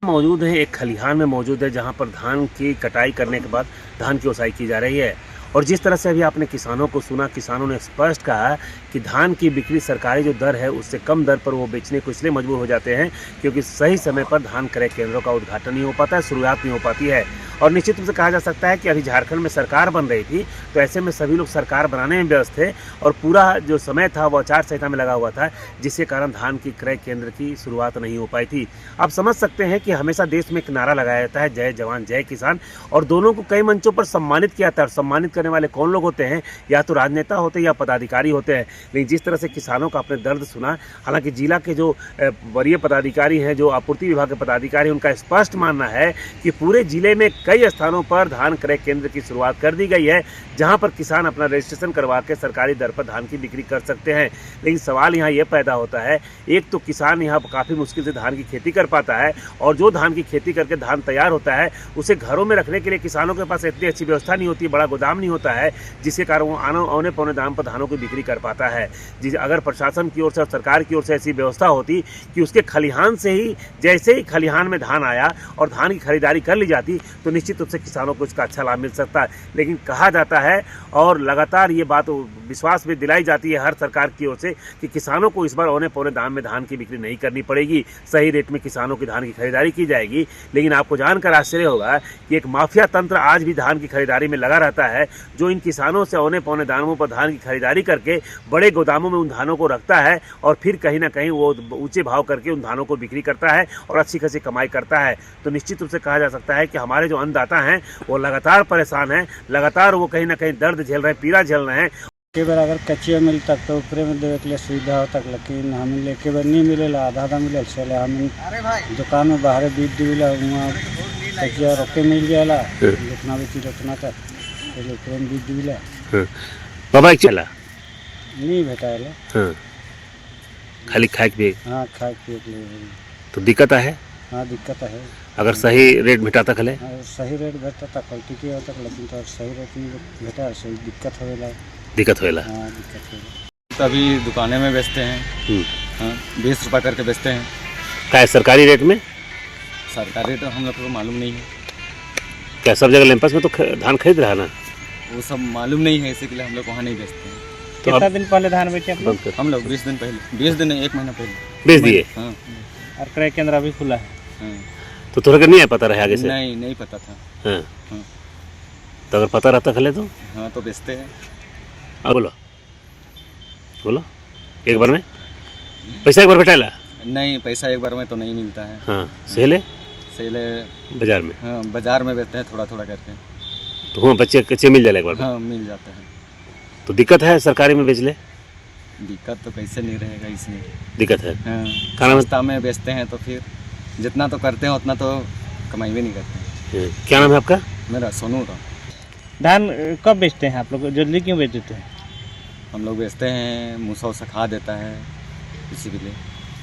मौजूद है, एक खलिहान में मौजूद है जहां पर धान की कटाई करने के बाद धान की ओसाई की जा रही है। और जिस तरह से अभी आपने किसानों को सुना, किसानों ने स्पष्ट कहा कि धान की बिक्री सरकारी जो दर है उससे कम दर पर वो बेचने को इसलिए मजबूर हो जाते हैं क्योंकि सही समय पर धान क्रय केंद्रों का उद्घाटन नहीं हो पाता है, शुरुआत नहीं हो पाती है। और निश्चित रूप से कहा जा सकता है कि अभी झारखंड में सरकार बन रही थी, तो ऐसे में सभी लोग सरकार बनाने में व्यस्त थे और पूरा जो समय था वो आचार संहिता में लगा हुआ था, जिसके कारण धान की क्रय केंद्र की शुरुआत नहीं हो पाई थी। आप समझ सकते हैं कि हमेशा देश में एक नारा लगाया जाता है, जय जवान जय किसान, और दोनों को कई मंचों पर सम्मानित किया था। और सम्मानित करने वाले कौन लोग होते हैं? या तो राजनेता होते हैं या पदाधिकारी होते हैं। लेकिन जिस तरह से किसानों का अपने दर्द सुना, हालांकि जिला के जो वरीय पदाधिकारी हैं, जो आपूर्ति विभाग के पदाधिकारी, उनका स्पष्ट मानना है कि पूरे जिले में कई स्थानों पर धान क्रय केंद्र की शुरुआत कर दी गई है, जहां पर किसान अपना रजिस्ट्रेशन करवा के सरकारी दर पर धान की बिक्री कर सकते हैं। लेकिन सवाल यहाँ ये पैदा होता है, एक तो किसान यहाँ काफ़ी मुश्किल से धान की खेती कर पाता है, और जो धान की खेती करके धान तैयार होता है उसे घरों में रखने के लिए किसानों के पास इतनी अच्छी व्यवस्था नहीं होती, बड़ा गोदाम नहीं होता है, जिसके कारण वो औने पौने दाम पर धानों की बिक्री कर पाता है। अगर प्रशासन की ओर से और सरकार की ओर से ऐसी व्यवस्था होती कि उसके खलिहान से ही, जैसे ही खलिहान में धान आया और धान की खरीदारी कर ली जाती, तो निश्चित रूप से किसानों को इसका अच्छा लाभ मिल सकता है। लेकिन कहा जाता है और लगातार ये बात विश्वास भी दिलाई जाती है हर सरकार की ओर से कि किसानों को इस बार औने पौने दाम में धान की बिक्री नहीं करनी पड़ेगी, सही रेट में किसानों की धान की खरीदारी की जाएगी। लेकिन आपको जानकर आश्चर्य होगा कि एक माफिया तंत्र आज भी धान की खरीदारी में लगा रहता है, जो इन किसानों से औने पौने दामों पर धान की खरीदारी करके बड़े गोदामों में उन धानों को रखता है और फिर कहीं ना कहीं वो ऊंचे भाव करके उन धानों को बिक्री करता है और अच्छी खासी कमाई करता है। तो निश्चित रूप से कहा जा सकता है कि हमारे जो अन्नदाता हैं वो लगातार परेशान हैं, लगातार वो कहीं ना कहीं दर्द झेल रहे हैं, पीड़ा झेल रहे हैं। के बार अगर कच्चे मिल तक तो ऊपर में देवे के लिए सुविधा हो तक, लेकिन हम लेके बार नहीं मिलेला, आधा आधा मिले चले। हम दुकान में बाहर बीज दिला वहाँ कच्चे रोके मिल जाएला, जितना भी चीज उतना तक ऊपर में बीज दिला बाबा एक चला नहीं भेटाएला। हाँ, खाली खाए के भी। हाँ, खाए पिए के लिए तो दिक्कत है। हाँ, दिक्कत है। अगर सही रेट भेटाता खले, हाँ, सही रेट भेटता था क्वालिटी के होता, लेकिन तो सही रेट नहीं भेटा, सही दिक्कत होएला। दिक्कत होएला। हाँ, दिक्कत होएला। तभी दुकानें में बेचते हैं। हाँ, 20 रुपये करके बेचते हैं। क्या है सरकारी रेट में? सरकारी रेट हम लोग को मालूम नहीं है। क्या सब जगह लैंपस में तो धान खरीद रहा ना? वो सब मालूम नहीं है, इसी के लिए हम लोग वहाँ नहीं बेचते हैं। तो कितना दिन पहले धान बेचे आप लोग? हम लोग 20 दिन पहले, 20 दिन 1 महीना पहले बेच दिए। हाँ, और क्रय केंद्र अभी खुला है? हाँ। तो थोड़ा का नहीं है पता रहे आगे से? नहीं पता था। हाँ। हाँ। तो अगर पता रहता खले तो? हाँ, तो बेचते हैं। बोलो बोलो, एक बार में पैसा एक बार भेटाला? नहीं, पैसा एक बार में तो नहीं मिलता है। हाँ, सेले बाजार में। हाँ, बाजार में बेचते हैं थोड़ा थोड़ा करके। तो वहाँ बच्चे कच्चे मिल जाए एक बार में? हाँ, मिल जाता है। तो दिक्कत है सरकारी में बेच ले? दिक्कत तो कैसे नहीं रहेगा, इसमें दिक्कत है। हाँ, खाना में सस्ता में बेचते हैं तो फिर जितना तो करते हैं उतना तो कमाई भी नहीं करते हैं। क्या नाम है आपका? मेरा सोनू था। धान कब बेचते हैं आप लोग? जल्दी क्यों बेच देते हैं? हम लोग बेचते हैं, मूसा उसा खा देता है, इसी के लिए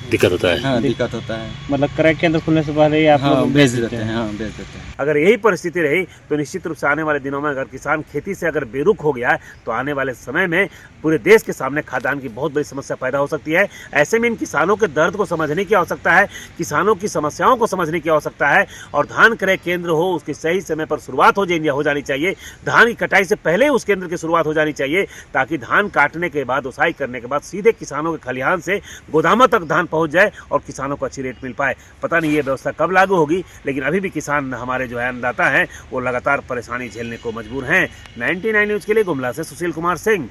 दिक्कत होता है। हाँ, दिक्कत होता है। मतलब क्रय केंद्र खुलने से पहले ही आप हाँ, लोग बेच देते हैं। हाँ, बेच देते हैं। अगर यही परिस्थिति रही तो निश्चित रूप से आने वाले दिनों में अगर किसान खेती से अगर बेरुख हो गया तो आने वाले समय में पूरे देश के सामने खाद्यान्न की बहुत बड़ी समस्या पैदा हो सकती है। ऐसे में इन किसानों के दर्द को समझने की आवश्यकता है, किसानों की समस्याओं को समझने की आवश्यकता है, और धान क्रय केंद्र हो उसकी सही समय पर शुरुआत हो जानी चाहिए। धान की कटाई से पहले उस केंद्र की शुरुआत हो जानी चाहिए, ताकि धान काटने के बाद, उसाई करने के बाद सीधे किसानों के खलिहान से गोदामों तक धान पहुँच जाए और किसानों को अच्छी रेट मिल पाए। पता नहीं ये व्यवस्था कब लागू होगी, लेकिन अभी भी किसान हमारे जो है अन्नदाता हैं वो लगातार परेशानी झेलने को मजबूर हैं। 99 न्यूज़ के लिए गुमला से सुशील कुमार सिंह।